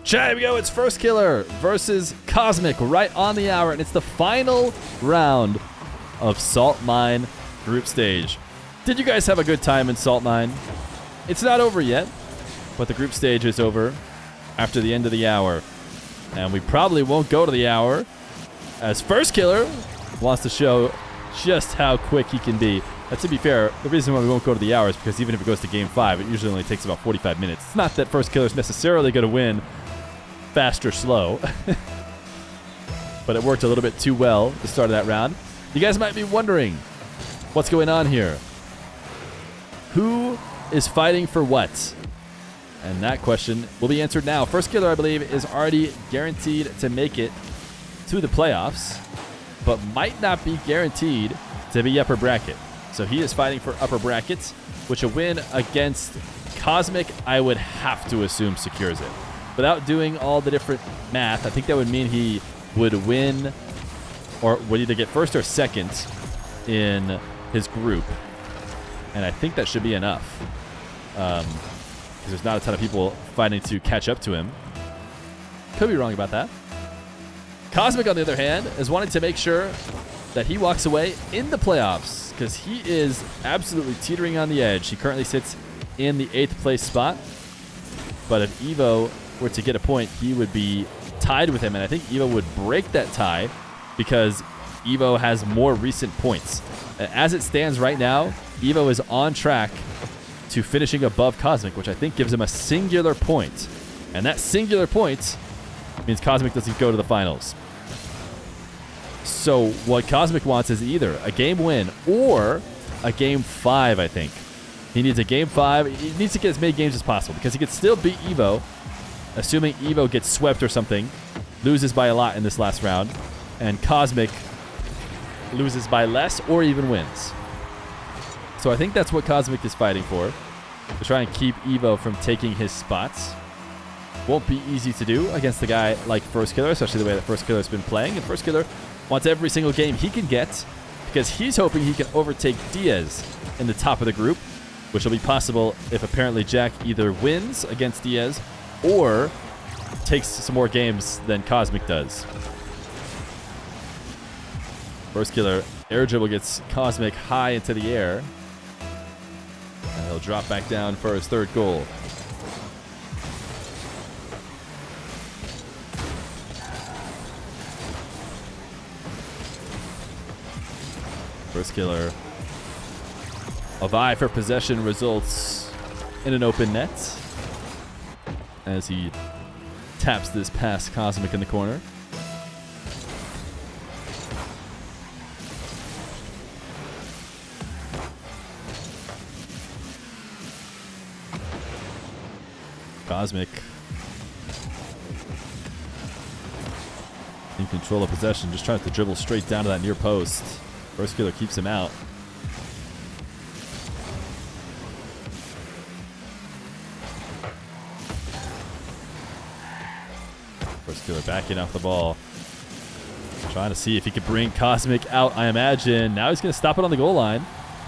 Here we go. It's Firstkiller versus Cosmic right on the hour, and it's the final round of Salt Mine group stage. Did you guys have a good time in Salt Mine? It's not over yet, but the group stage is over after the end of the hour. And we probably won't go to the hour, as Firstkiller wants to show just how quick he can be. To be fair, the reason why we won't go to the hour is because even if it goes to Game 5, it usually only takes about 45 minutes. It's not that Firstkiller is necessarily going to win fast or slow, but it worked a little bit too well at the start of that round. You guys might be wondering what's going on here. Who is fighting for what? And that question will be answered now. Firstkiller, I believe, is already guaranteed to make it to the playoffs, but might not be guaranteed to be upper bracket. So he is fighting for upper brackets, which a win against Cosmic, I would have to assume, secures it. Without doing all the different math, I think that would mean he would win or would either get first or second in his group. And I think that should be enough. Because there's not a ton of people fighting to catch up to him. Could be wrong about that. Cosmic, on the other hand, is wanting to make sure that he walks away in the playoffs, because he is absolutely teetering on the edge. He currently sits in the 8th place spot. But if Evo were to get a point, he would be tied with him, and I think Evo would break that tie because Evo has more recent points. As it stands right now, Evo is on track to finishing above Cosmic, which I think gives him a singular point. And that singular point means Cosmic doesn't go to the finals. So what Cosmic wants is either a game win or a game 5, I think. He needs a game 5. He needs to get as many games as possible because he could still beat Evo, assuming Evo gets swept or something, loses by a lot in this last round, and Cosmic loses by less or even wins. So I think that's what Cosmic is fighting for, to try and keep Evo from taking his spots. Won't be easy to do against a guy like Firstkiller, especially the way that Firstkiller has been playing. And Firstkiller wants every single game he can get because he's hoping he can overtake Diaz in the top of the group, which will be possible if apparently Jack either wins against Diaz or takes some more games than Cosmic does. Firstkiller air dribble gets Cosmic high into the air, and he'll drop back down for his 3rd goal. Firstkiller, a vie for possession results in an open net as he taps this past Cosmic in the corner. Cosmic in control of possession, just tries to dribble straight down to that near post. Firstkiller keeps him out. Firstkiller backing off the ball. Trying to see if he could bring Cosmic out, I imagine. Now he's going to stop it on the goal line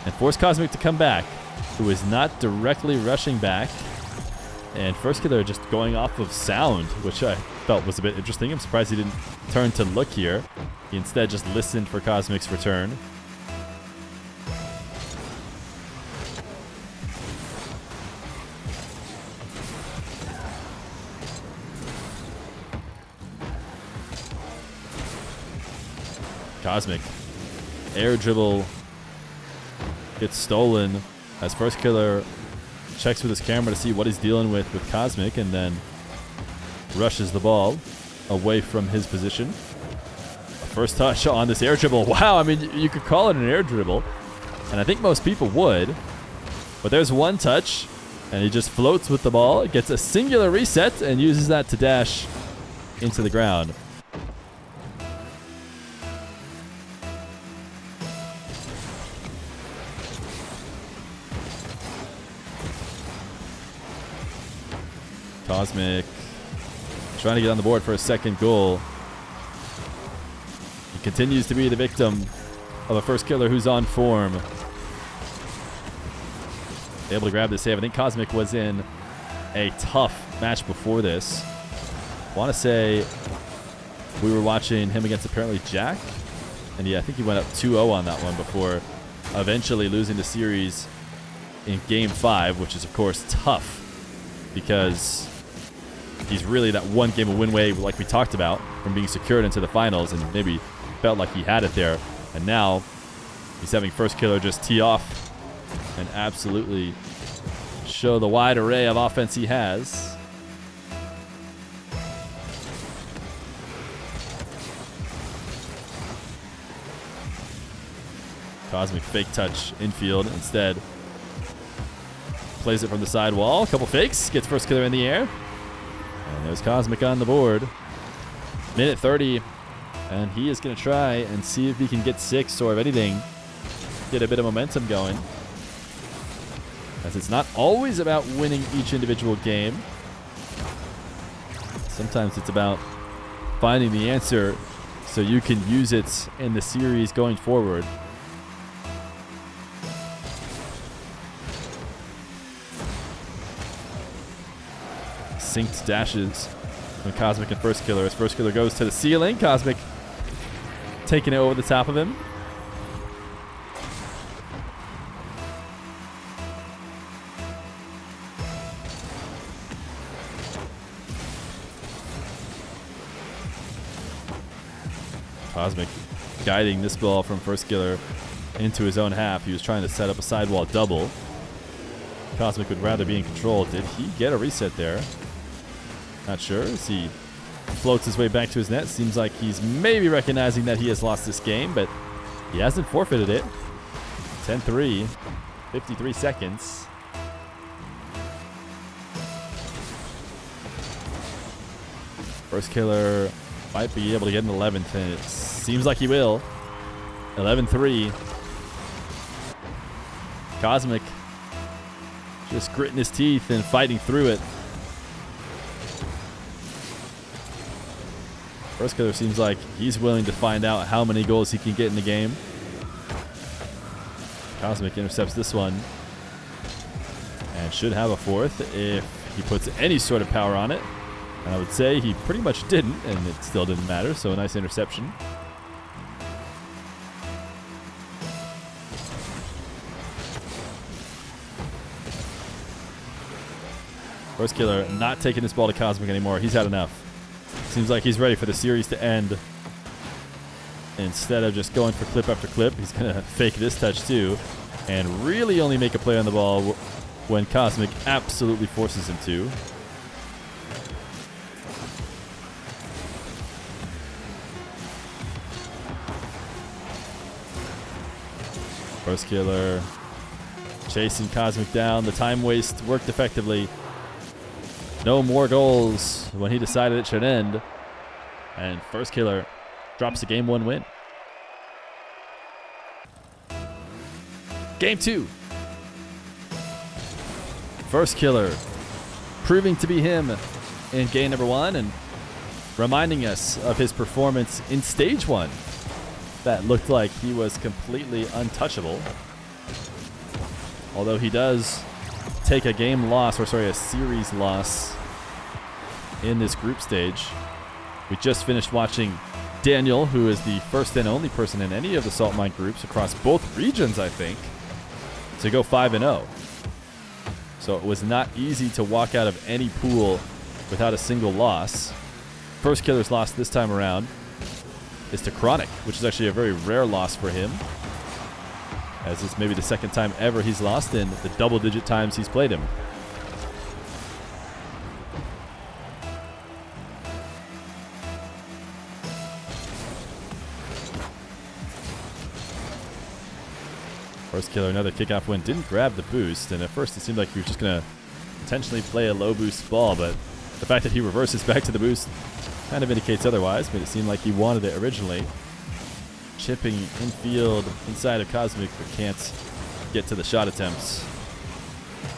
and force Cosmic to come back, who is not directly rushing back. And Firstkiller just going off of sound, which I felt was a bit interesting. I'm surprised he didn't turn to look here. He instead just listened for Cosmic's return. Cosmic air dribble gets stolen as Firstkiller checks with his camera to see what he's dealing with Cosmic, and then rushes the ball away from his position. A first touch on this air dribble. Wow, I mean, you could call it an air dribble, and I think most people would. But there's one touch, and he just floats with the ball, gets a singular reset, and uses that to dash into the ground. Cosmic trying to get on the board for a 2nd goal. He continues to be the victim of a Firstkiller who's on form. Able to grab the save. I think Cosmic was in a tough match before this. want to say we were watching him against apparently Jack. And yeah, I think he went up 2-0 on that one before eventually losing the series in Game 5, which is, of course, tough because he's really that one game of win away, like we talked about, from being secured into the finals, and maybe felt like he had it there. And now he's having Firstkiller just tee off and absolutely show the wide array of offense he has. Cosmic fake touch infield instead. Plays it from the side wall. A couple fakes. Gets Firstkiller in the air. And there's Cosmic on the board. Minute 30. And he is going to try and see if he can get 6 or, if anything, get a bit of momentum going. As it's not always about winning each individual game. Sometimes it's about finding the answer so you can use it in the series going forward. Synced dashes from Cosmic and Firstkiller as Firstkiller goes to the ceiling. Cosmic taking it over the top of him. Cosmic guiding this ball from Firstkiller into his own half. He was trying to set up a sidewall double. Cosmic would rather be in control. Did he get a reset there? Not sure as he floats his way back to his net. Seems like he's maybe recognizing that he has lost this game, but he hasn't forfeited it. 10-3, 53 seconds. Firstkiller might be able to get an 11th, and it seems like he will. 11-3. Cosmic just gritting his teeth and fighting through it. Firstkiller seems like he's willing to find out how many goals he can get in the game. Cosmic intercepts this one and should have a 4th if he puts any sort of power on it. And I would say he pretty much didn't, and it still didn't matter, so a nice interception. Firstkiller not taking this ball to Cosmic anymore. He's had enough. Seems like he's ready for the series to end. Instead of just going for clip after clip, he's going to fake this touch too and really only make a play on the ball when Cosmic absolutely forces him to. Firstkiller chasing Cosmic down. The time waste worked effectively. No more goals when he decided it should end. And Firstkiller drops a Game 1 win. Game 2. Firstkiller proving to be him in game number 1 and reminding us of his performance in stage 1. That looked like he was completely untouchable. Although he does take a a series loss in this group stage. We just finished watching Daniel, who is the first and only person in any of the Salt Mine groups across both regions, I think, to go 5-0. So it was not easy to walk out of any pool without a single loss. Firstkiller's loss this time around is to Chronic, which is actually a very rare loss for him, as it's maybe the second time ever he's lost in the double-digit times he's played him. Firstkiller, another kickoff win, didn't grab the boost, and at first it seemed like he was just going to intentionally play a low boost ball, but the fact that he reverses back to the boost kind of indicates otherwise, but it seemed like he wanted it originally. Chipping infield inside of Cosmic, but can't get to the shot attempts.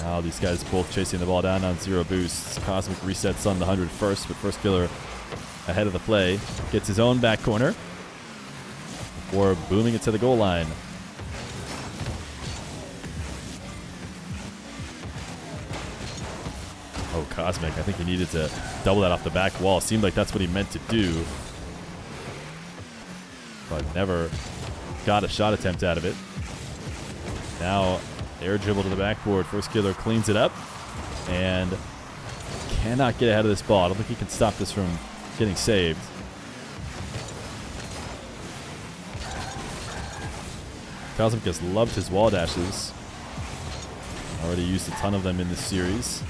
Now these guys both chasing the ball down on 0 boosts. Cosmic resets on the 101st, but Firstkiller ahead of the play. Gets his own back corner before booming it to the goal line. Oh, Cosmic. I think he needed to double that off the back wall. Seemed like that's what he meant to do, but never got a shot attempt out of it. Now air dribble to the backboard. Firstkiller cleans it up and cannot get ahead of this ball. I don't think he can stop this from getting saved. Cosmic has loved his wall dashes. Already used a ton of them in this series.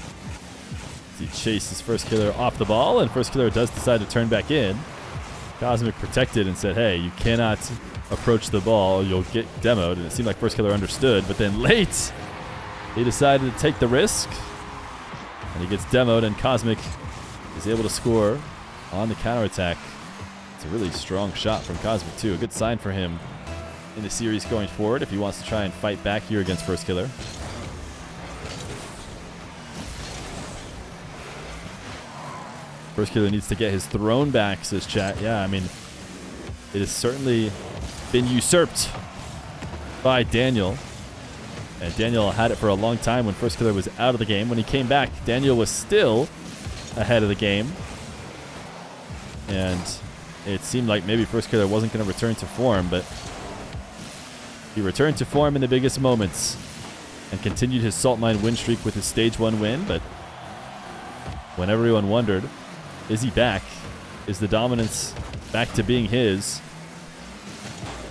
He chases Firstkiller off the ball, and Firstkiller does decide to turn back in. Cosmic protected and said, hey, you cannot approach the ball, you'll get demoed. And it seemed like Firstkiller understood, but then late, he decided to take the risk. And he gets demoed, and Cosmic is able to score on the counterattack. It's a really strong shot from Cosmic, too. A good sign for him in the series going forward if he wants to try and fight back here against Firstkiller. Firstkiller needs to get his throne back, says chat. Yeah, I mean, it has certainly been usurped by Daniel. And Daniel had it for a long time when Firstkiller was out of the game. When he came back, Daniel was still ahead of the game. And it seemed like maybe Firstkiller wasn't going to return to form, but he returned to form in the biggest moments and continued his Salt Mine win streak with his Stage 1 win. But when everyone wondered, is he back? Is the dominance back to being his?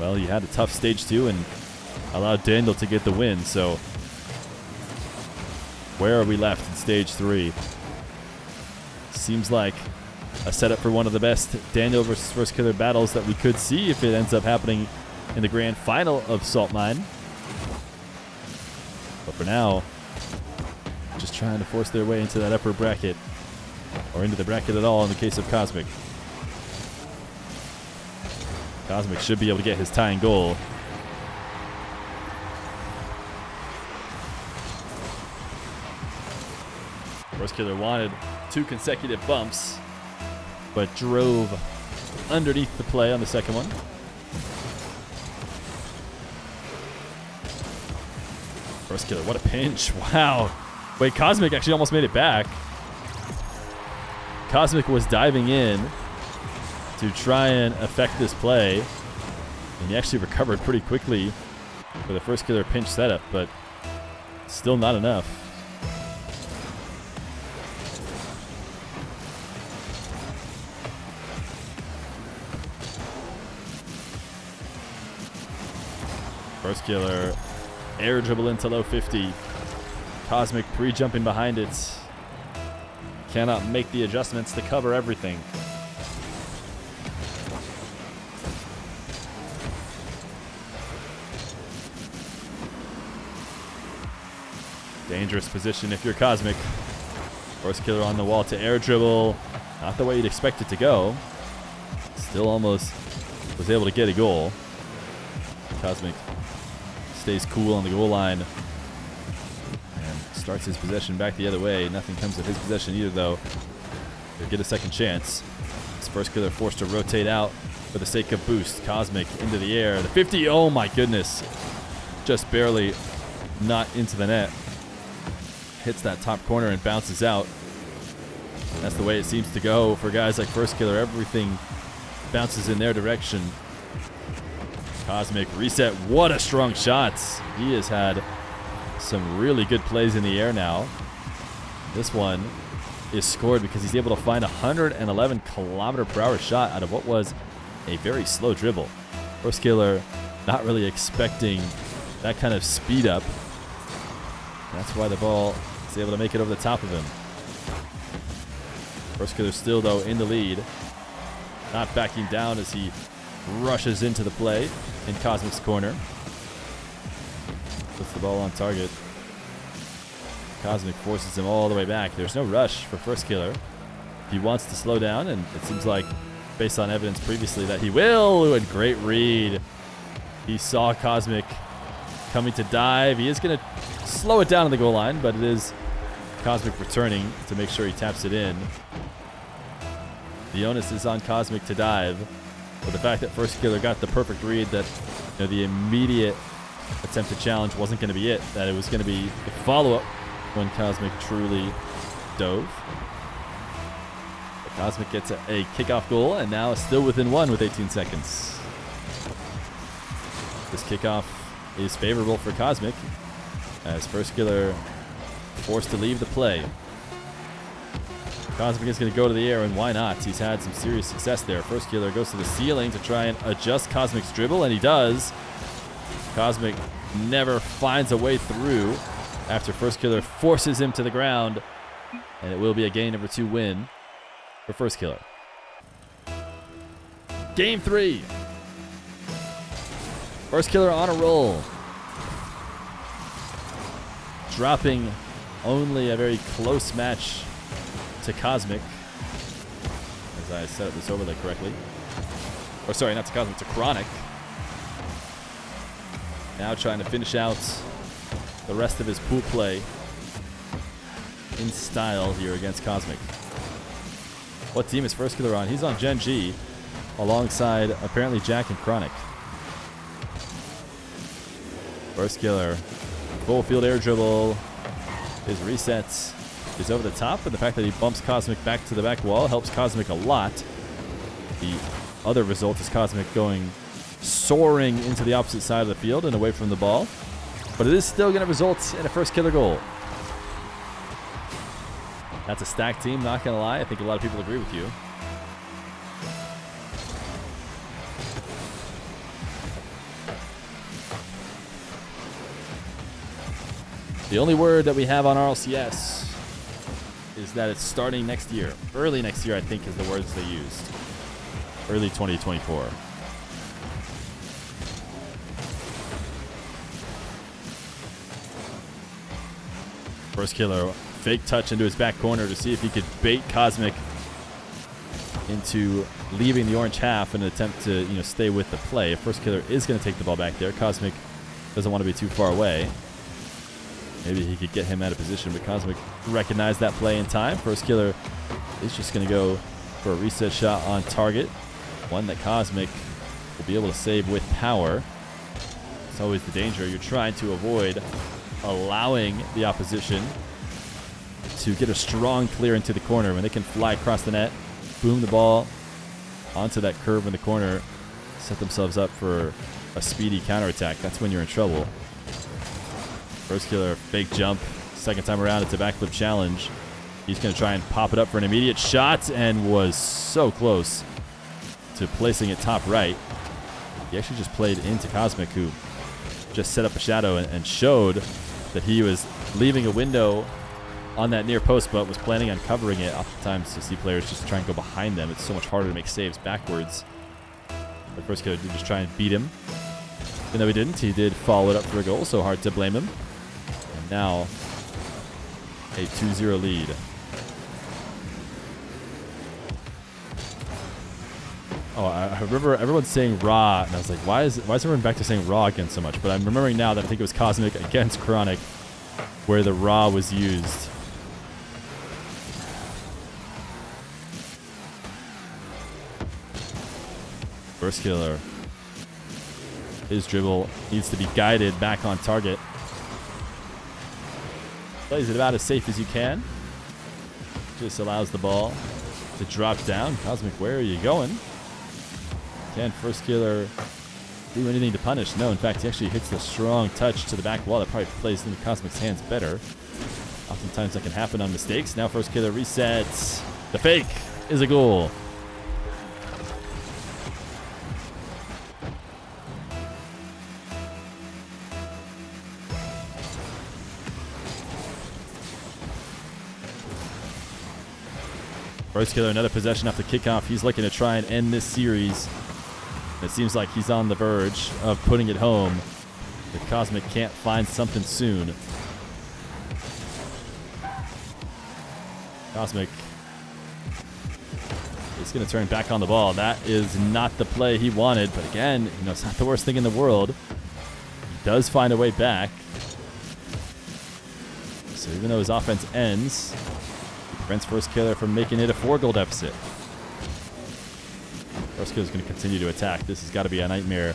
Well, he had a tough Stage 2 and allowed Daniel to get the win. So where are we left in Stage 3? Seems like a setup for one of the best Daniel versus Firstkiller battles that we could see if it ends up happening in the grand final of Salt Mine. But for now, just trying to force their way into that upper bracket, or into the bracket at all in the case of Cosmic. Cosmic should be able to get his tying goal. Firstkiller wanted 2 consecutive bumps, but drove underneath the play on the second one. Firstkiller, what a pinch. Wow. Wait, Cosmic actually almost made it back. Cosmic was diving in to try and affect this play, and he actually recovered pretty quickly for the Firstkiller pinch setup, but still not enough. Firstkiller air dribble into low 50. Cosmic pre-jumping behind it. Cannot make the adjustments to cover everything. Dangerous position if you're Cosmic. Firstkiller on the wall to air dribble. Not the way you'd expect it to go. Still almost was able to get a goal. Cosmic stays cool on the goal line and starts his possession back the other way. Nothing comes of his possession either, though. He'll get a second chance. This Firstkiller forced to rotate out for the sake of boost. Cosmic into the air. The 50, oh my goodness. Just barely not into the net. Hits that top corner and bounces out. That's the way it seems to go for guys like Firstkiller. Everything bounces in their direction. Cosmic reset. What a strong shot. He has had some really good plays in the air now. This one is scored because he's able to find a 111 km/h shot out of what was a very slow dribble. Firstkiller not really expecting that kind of speed up. That's why the ball is able to make it over the top of him. Firstkiller still, though, in the lead. Not backing down as he rushes into the play in Cosmic's corner. Puts the ball on target. Cosmic forces him all the way back. There's no rush for Firstkiller. He wants to slow down, and it seems like, based on evidence previously, that he will. Ooh, and great read. He saw Cosmic coming to dive. He is going to slow it down on the goal line, but it is Cosmic returning to make sure he taps it in. The onus is on Cosmic to dive. But the fact that Firstkiller got the perfect read, that the immediate attempt to challenge wasn't going to be it, that it was going to be the follow-up when Cosmic truly dove. But Cosmic gets a kickoff goal, and now still within one with 18 seconds. This kickoff is favorable for Cosmic, as Firstkiller forced to leave the play. Cosmic is going to go to the air, and why not? He's had some serious success there. Firstkiller goes to the ceiling to try and adjust Cosmic's dribble, and he does. Cosmic never finds a way through after Firstkiller forces him to the ground, and it will be a game number 2 win for Firstkiller. Game 3. Firstkiller on a roll, dropping only a very close match to Cosmic, as I set up this overlay correctly. Or sorry, not to Cosmic, to Chronic. Now trying to finish out the rest of his pool play in style here against Cosmic. What team is Firstkiller on? He's on Gen G, alongside apparently Jack and Chronic. Firstkiller, full field air dribble. His resets is over the top, and the fact that he bumps Cosmic back to the back wall helps Cosmic a lot. The other result is Cosmic going soaring into the opposite side of the field and away from the ball. But it is still going to result in a Firstkiller goal. That's a stacked team, not going to lie. I think a lot of people agree with you. The only word that we have on RLCS is that it's starting next year. Early next year, I think, is the words they used. Early 2024. Firstkiller, fake touch into his back corner to see if he could bait Cosmic into leaving the orange half in an attempt to, stay with the play. Firstkiller is going to take the ball back there. Cosmic doesn't want to be too far away. Maybe he could get him out of position, but Cosmic recognized that play in time. Firstkiller is just going to go for a reset shot on target. One that Cosmic will be able to save with power. It's always the danger. You're trying to avoid allowing the opposition to get a strong clear into the corner when they can fly across the net, boom the ball onto that curve in the corner, set themselves up for a speedy counterattack. That's when you're in trouble. Firstkiller, fake jump. Second time around, it's a backflip challenge. He's going to try and pop it up for an immediate shot, and was so close to placing it top right. He actually just played into Cosmic, who just set up a shadow and showed that he was leaving a window on that near post, but was planning on covering it. Oftentimes you see players just try and go behind them. It's so much harder to make saves backwards. But Firstkiller did just try and beat him. Even though he didn't, he did follow it up for a goal, so hard to blame him. And now a 2-0 lead. Oh, I remember everyone saying raw, and I was like, why is everyone back to saying raw again so much? But I'm remembering now that I think it was Cosmic against Chronic where the raw was used. Firstkiller. His dribble needs to be guided back on target. Plays it about as safe as you can. Just allows the ball to drop down. Cosmic, where are you going? Can Firstkiller do anything to punish? No, in fact, he actually hits the strong touch to the back wall that probably plays into Cosmic's hands better. Oftentimes that can happen on mistakes. Now Firstkiller resets. The fake is a goal. Firstkiller, another possession off the kickoff. He's looking to try and end this series. It seems like he's on the verge of putting it home if Cosmic can't find something soon. Cosmic is going to turn back on the ball. That is not the play he wanted, but again, it's not the worst thing in the world. He does find a way back. So even though his offense ends, he prevents Firstkiller from making it a 4-goal deficit. Firstkiller is going to continue to attack. This has got to be a nightmare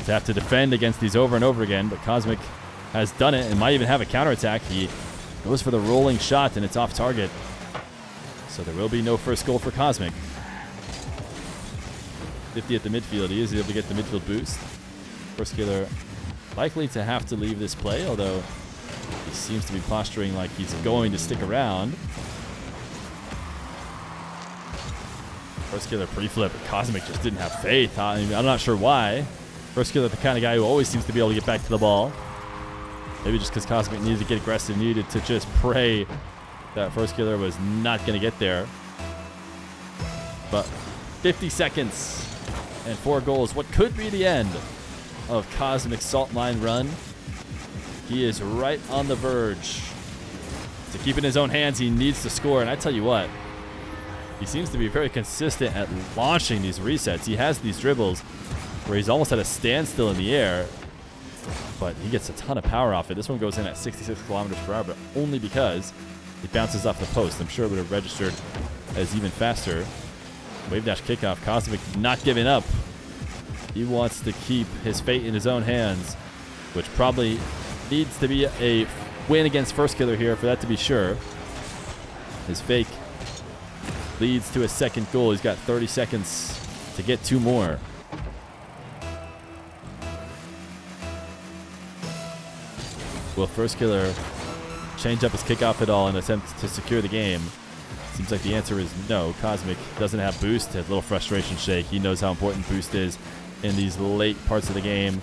to have to defend against these over and over again, but Cosmic has done it and might even have a counterattack. He goes for the rolling shot, and it's off target. So there will be no first goal for Cosmic. 50 at the midfield. He is able to get the midfield boost. Firstkiller likely to have to leave this play, although he seems to be posturing like he's going to stick around. Firstkiller pre-flip. Cosmic just didn't have faith. I mean, I'm not sure why. Firstkiller, the kind of guy who always seems to be able to get back to the ball. Maybe just because Cosmic needed to get aggressive, needed to just pray that Firstkiller was not going to get there. But 50 seconds and 4 goals. What could be the end of Cosmic's Salt Mine run. He is right on the verge. To keep it in his own hands, he needs to score. And I tell you what, he seems to be very consistent at launching these resets. He has these dribbles where he's almost at a standstill in the air, but he gets a ton of power off it. This one goes in at 66 kilometers per hour, but only because it bounces off the post. I'm sure it would have registered as even faster. Wave dash kickoff. Cosmic not giving up. He wants to keep his fate in his own hands, which probably needs to be a win against Firstkiller here for that to be sure. His fake leads to a second goal. He's got 30 seconds to get 2 more. Will Firstkiller change up his kickoff at all and attempt to secure the game? Seems like the answer is no. Cosmic doesn't have boost. Has a little frustration shake. He knows how important boost is in these late parts of the game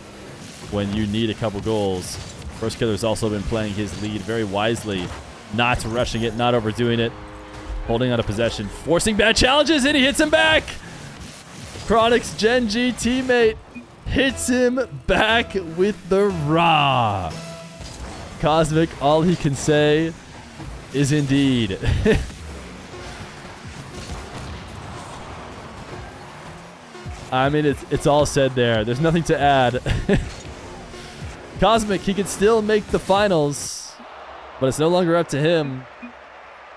when you need a couple goals. Firstkiller's also been playing his lead very wisely, not rushing it, not overdoing it, holding on to possession, forcing bad challenges, and he hits him back. Chronic's Gen G teammate hits him back with the raw. Cosmic, all he can say is indeed. I mean, it's all said there. There's nothing to add. Cosmic, he can still make the finals, but it's no longer up to him.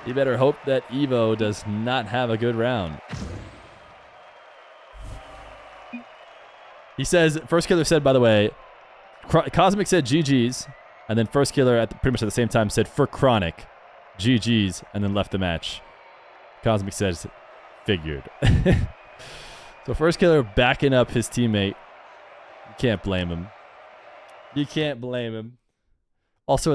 You better hope that Evo does not have a good round. He says, Firstkiller said, by the way, Cosmic said GG's, and then Firstkiller at pretty much at the same time said for Chronic, GG's, and then left the match. Cosmic says, figured. So Firstkiller backing up his teammate. You can't blame him. You can't blame him. Also,